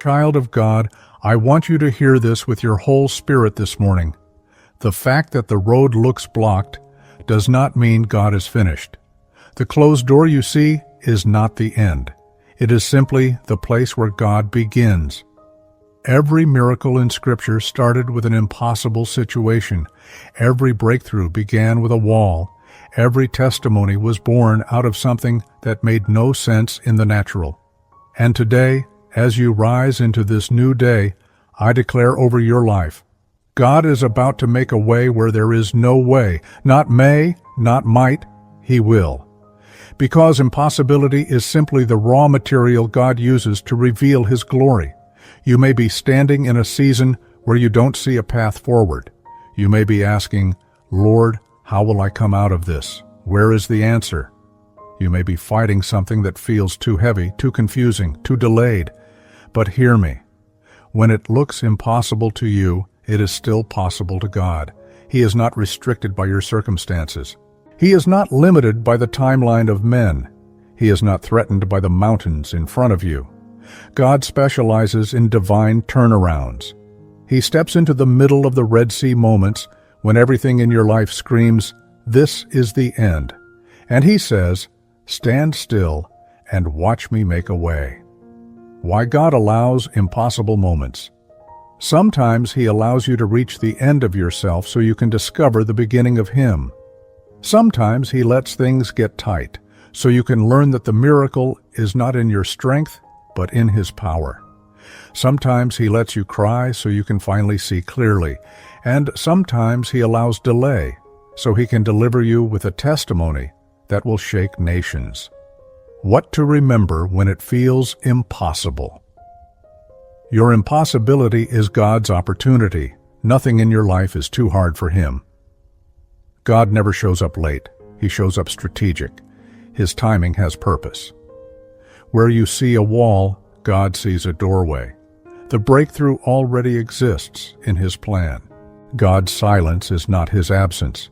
Child of God, I want you to hear this with your whole spirit this morning. The fact that the road looks blocked does not mean God is finished. The closed door you see is not the end. It is simply the place where God begins. Every miracle in Scripture started with an impossible situation. Every breakthrough began with a wall. Every testimony was born out of something that made no sense in the natural. And today, as you rise into this new day, I declare over your life, God is about to make a way where there is no way. Not may, not might, He will. Because impossibility is simply the raw material God uses to reveal His glory. You may be standing in a season where you don't see a path forward. You may be asking, Lord, how will I come out of this? Where is the answer? You may be fighting something that feels too heavy, too confusing, too delayed. But hear me. When it looks impossible to you, it is still possible to God. He is not restricted by your circumstances. He is not limited by the timeline of men. He is not threatened by the mountains in front of you. God specializes in divine turnarounds. He steps into the middle of the Red Sea moments when everything in your life screams, "This is the end." And He says, "Stand still and watch me make a way." Why God allows impossible moments. Sometimes He allows you to reach the end of yourself so you can discover the beginning of Him. Sometimes He lets things get tight so you can learn that the miracle is not in your strength, but in His power. Sometimes He lets you cry so you can finally see clearly, and sometimes He allows delay so He can deliver you with a testimony that will shake nations. What to remember when it feels impossible. Your impossibility is God's opportunity. Nothing in your life is too hard for Him. God never shows up late. He shows up strategic. His timing has purpose. Where you see a wall, God sees a doorway. The breakthrough already exists in His plan. God's silence is not His absence.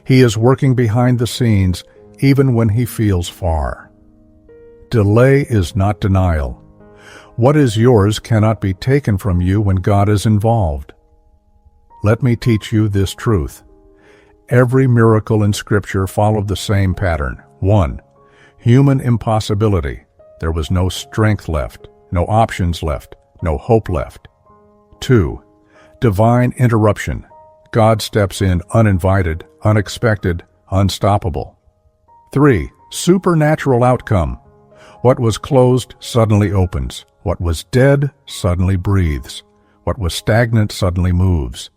He is working behind the scenes even when He feels far. Delay is not denial. What is yours cannot be taken from you when God is involved. Let me teach you this truth. Every miracle in Scripture followed the same pattern. 1. Human impossibility. There was no strength left, no options left, no hope left. 2. Divine interruption. God steps in uninvited, unexpected, unstoppable. 3. Supernatural outcome. What was closed suddenly opens. What was dead suddenly breathes. What was stagnant suddenly moves.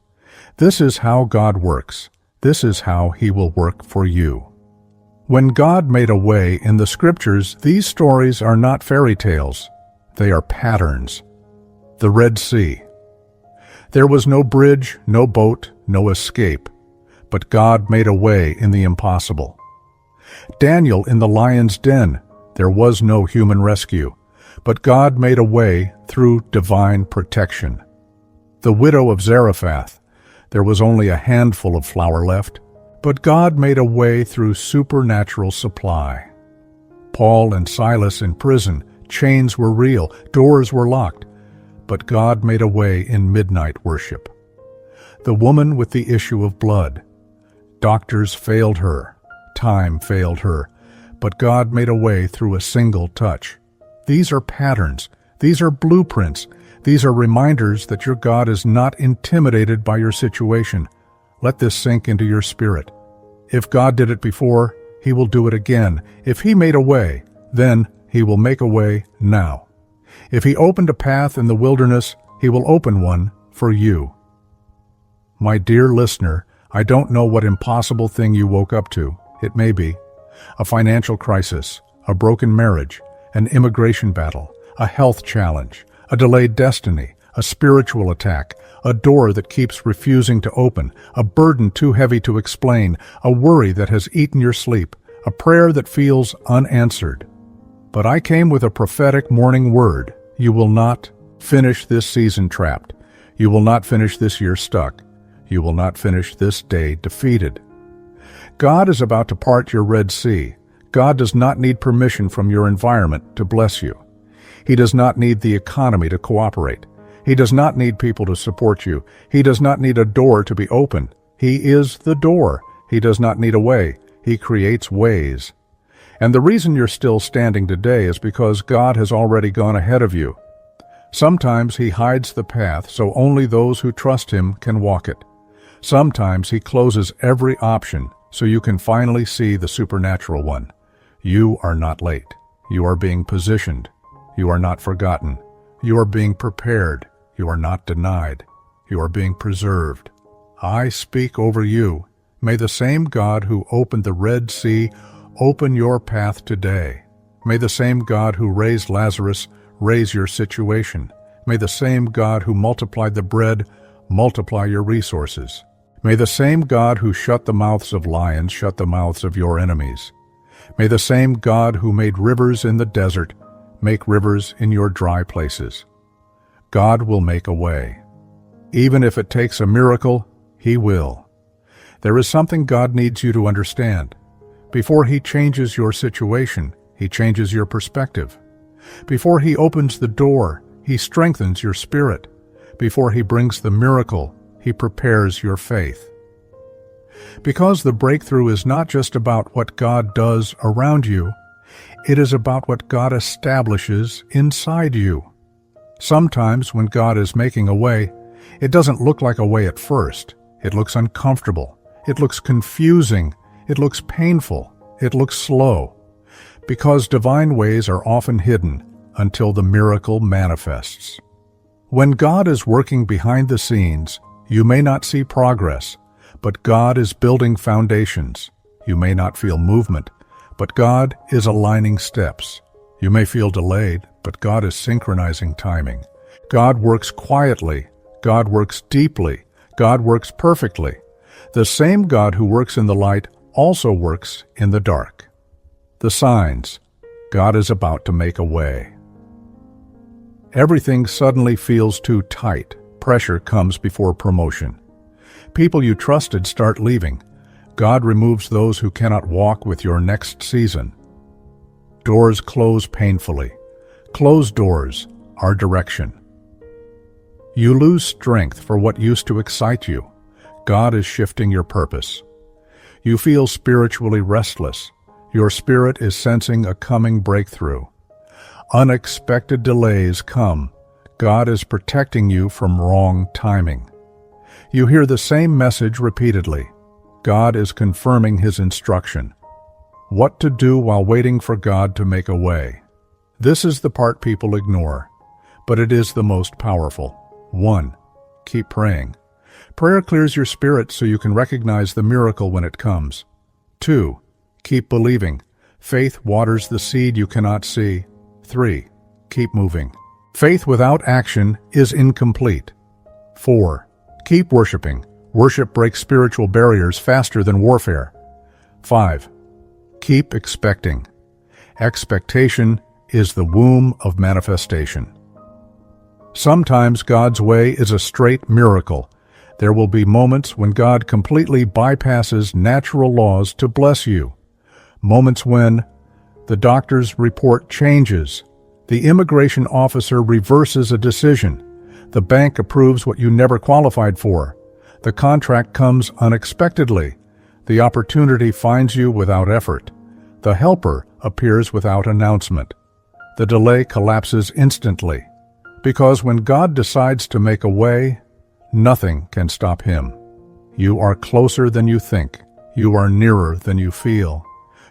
This is how God works. This is how He will work for you. When God made a way in the Scriptures, these stories are not fairy tales. They are patterns. The Red Sea. There was no bridge, no boat, no escape, but God made a way in the impossible. Daniel in the lion's den. There was no human rescue, but God made a way through divine protection. The widow of Zarephath. There was only a handful of flour left, but God made a way through supernatural supply. Paul and Silas in prison. Chains were real, doors were locked, but God made a way in midnight worship. The woman with the issue of blood. Doctors failed her, time failed her, but God made a way through a single touch. These are patterns. These are blueprints. These are reminders that your God is not intimidated by your situation. Let this sink into your spirit. If God did it before, He will do it again. If He made a way, then He will make a way now. If He opened a path in the wilderness, He will open one for you. My dear listener, I don't know what impossible thing you woke up to. It may be a financial crisis, a broken marriage, an immigration battle, a health challenge, a delayed destiny, a spiritual attack, a door that keeps refusing to open, a burden too heavy to explain, a worry that has eaten your sleep, a prayer that feels unanswered. But I came with a prophetic morning word. You will not finish this season trapped. You will not finish this year stuck. You will not finish this day defeated. God is about to part your Red Sea. God does not need permission from your environment to bless you. He does not need the economy to cooperate. He does not need people to support you. He does not need a door to be open. He is the door. He does not need a way. He creates ways. And the reason you're still standing today is because God has already gone ahead of you. Sometimes He hides the path so only those who trust Him can walk it. Sometimes He closes every option so you can finally see the supernatural one. You are not late. You are being positioned. You are not forgotten. You are being prepared. You are not denied. You are being preserved. I speak over you. May the same God who opened the Red Sea open your path today. May the same God who raised Lazarus raise your situation. May the same God who multiplied the bread multiply your resources. May the same God who shut the mouths of lions shut the mouths of your enemies. May the same God who made rivers in the desert make rivers in your dry places. God will make a way. Even if it takes a miracle, He will. There is something God needs you to understand. Before He changes your situation, He changes your perspective. Before He opens the door, He strengthens your spirit. Before He brings the miracle, He prepares your faith. Because the breakthrough is not just about what God does around you, it is about what God establishes inside you. Sometimes when God is making a way, it doesn't look like a way at first. It looks uncomfortable. It looks confusing. It looks painful. It looks slow. Because divine ways are often hidden until the miracle manifests. When God is working behind the scenes, you may not see progress, but God is building foundations. You may not feel movement, but God is aligning steps. You may feel delayed, but God is synchronizing timing. God works quietly. God works deeply. God works perfectly. The same God who works in the light also works in the dark. The signs. God is about to make a way. Everything suddenly feels too tight. Pressure comes before promotion. People you trusted start leaving. God removes those who cannot walk with your next season. Doors close painfully. Closed doors are direction. You lose strength for what used to excite you. God is shifting your purpose. You feel spiritually restless. Your spirit is sensing a coming breakthrough. Unexpected delays come. God is protecting you from wrong timing. You hear the same message repeatedly. God is confirming His instruction. What to do while waiting for God to make a way. This is the part people ignore, but it is the most powerful. 1. Keep praying. Prayer clears your spirit so you can recognize the miracle when it comes. 2. Keep believing. Faith waters the seed you cannot see. 3. Keep moving. Faith without action is incomplete. 4. Keep worshiping. Worship breaks spiritual barriers faster than warfare. 5. Keep expecting. Expectation is the womb of manifestation. Sometimes God's way is a straight miracle. There will be moments when God completely bypasses natural laws to bless you. Moments when the doctor's report changes, the immigration officer reverses a decision, the bank approves what you never qualified for, the contract comes unexpectedly, the opportunity finds you without effort, the helper appears without announcement, the delay collapses instantly. Because when God decides to make a way, nothing can stop Him. You are closer than you think. You are nearer than you feel.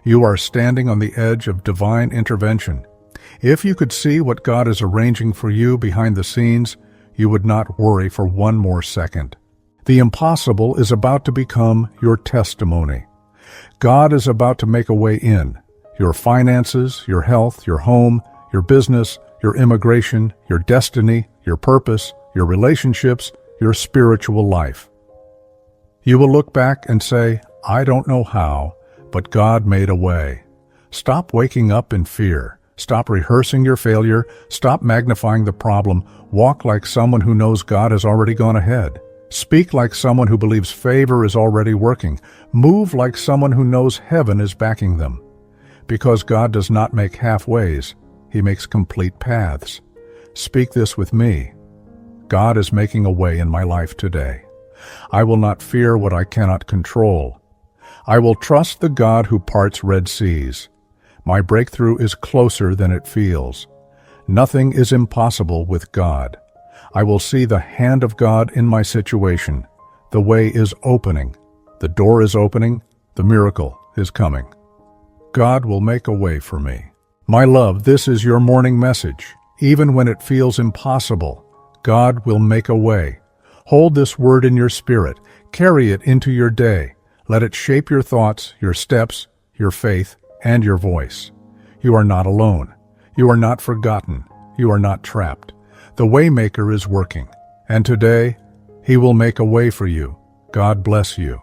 You are standing on the edge of divine intervention. If you could see what God is arranging for you behind the scenes, you would not worry for one more second. The impossible is about to become your testimony. God is about to make a way in. Your finances, your health, your home, your business, your immigration, your destiny, your purpose, your relationships, your spiritual life. You will look back and say, I don't know how, but God made a way. Stop waking up in fear. Stop rehearsing your failure. Stop magnifying the problem. Walk like someone who knows God has already gone ahead. Speak like someone who believes favor is already working. Move like someone who knows heaven is backing them. Because God does not make halfways. He makes complete paths. Speak this with me. God is making a way in my life today. I will not fear what I cannot control. I will trust the God who parts Red Seas. My breakthrough is closer than it feels. Nothing is impossible with God. I will see the hand of God in my situation. The way is opening. The door is opening. The miracle is coming. God will make a way for me. My love, this is your morning message. Even when it feels impossible, God will make a way. Hold this word in your spirit. Carry it into your day. Let it shape your thoughts, your steps, your faith, and your voice. You are not alone. You are not forgotten. You are not trapped. The Waymaker is working, and today, He will make a way for you. God bless you.